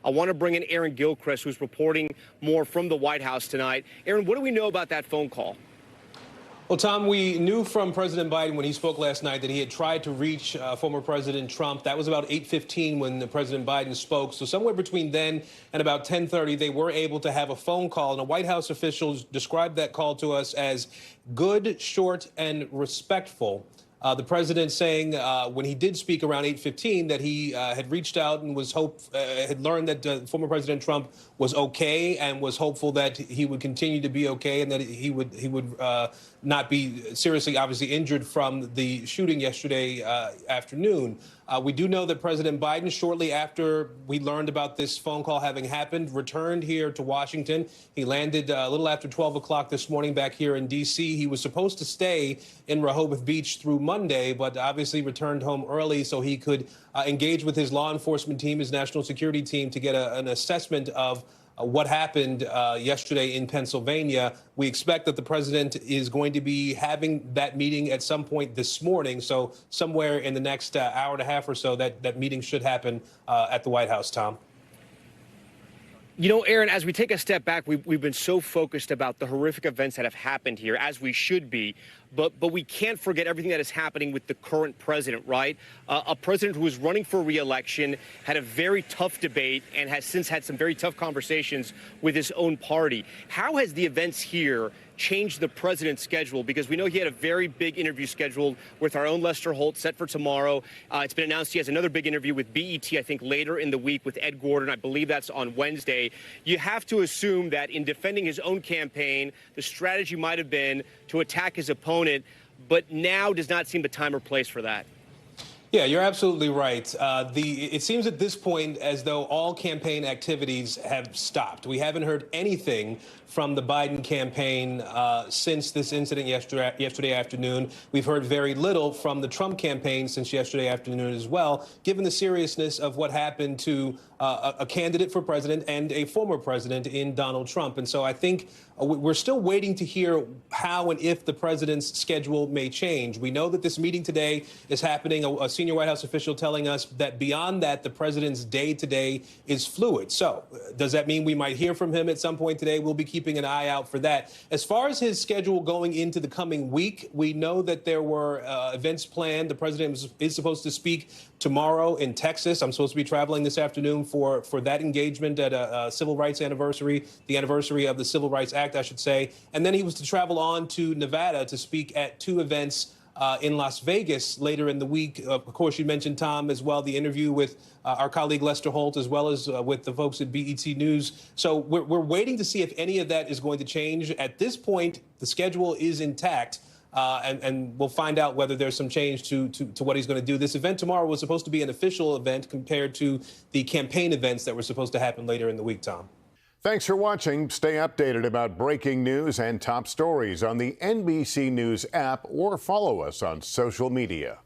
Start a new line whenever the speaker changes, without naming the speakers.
I want to bring in Aaron Gilchrist, who's reporting more from the White House tonight. Aaron, what do we know about that phone call?
Well, Tom, we knew from President Biden when he spoke last night that he had tried to reach former President Trump. That was about 8:15 when President Biden spoke. So somewhere between then and about 10:30, they were able to have a phone call. And a White House officials described that call to us as good, short, and respectful. The president saying when he did speak around 8:15 that he had reached out and had learned that former President Trump was okay and was hopeful that he would continue to be okay and that he would not be seriously, obviously, injured from the shooting yesterday afternoon. We do know that President Biden, shortly after we learned about this phone call having happened, returned here to Washington. He landed a little after 12 o'clock this morning back here in D.C. He was supposed to stay in Rehoboth Beach through Monday, but obviously returned home early so he could engage with his law enforcement team, his national security team, to get an assessment of what happened yesterday in Pennsylvania. We expect that the president is going to be having that meeting at some point this morning. So somewhere in the next hour and a half or so, that meeting should happen at the White House, Tom.
You know, Aaron, as we take a step back, we've been so focused about the horrific events that have happened here, as we should be. But we can't forget everything that is happening with the current president, right? A president who is running for re-election, had a very tough debate, and has since had some very tough conversations with his own party. How has the events here changed the president's schedule? Because we know he had a very big interview scheduled with our own Lester Holt set for tomorrow. It's been announced he has another big interview with BET, I think, later in the week with Ed Gordon. I believe that's on Wednesday. You have to assume that in defending his own campaign, the strategy might have been to attack his opponent, but now does not seem the time or place for that.
Yeah, you're absolutely right. It seems at this point as though all campaign activities have stopped. We haven't heard anything from the Biden campaign since this incident yesterday afternoon. We've heard very little from the Trump campaign since yesterday afternoon as well, given the seriousness of what happened to a candidate for president and a former president in Donald Trump. And so I think we're still waiting to hear how and if the president's schedule may change. We know that this meeting today is happening. A senior White House official telling us that beyond that, the president's day-to-day is fluid. So does that mean we might hear from him at some point today? We'll be keeping an eye out for that. As far as his schedule going into the coming week, we know that there were events planned. The president is supposed to speak tomorrow in Texas. I'm supposed to be traveling this afternoon for that engagement at a civil rights anniversary, the anniversary of the Civil Rights Act, I should say. And then he was to travel on to Nevada to speak at two events in Las Vegas later in the week. Of course, you mentioned, Tom, as well, the interview with our colleague Lester Holt, as well as with the folks at BET News. So we're waiting to see if any of that is going to change. At this point, the schedule is intact. And we'll find out whether there's some change to what he's going to do. This event tomorrow was supposed to be an official event compared to the campaign events that were supposed to happen later in the week, Tom.
Thanks for watching. Stay updated about breaking news and top stories on the NBC News app or follow us on social media.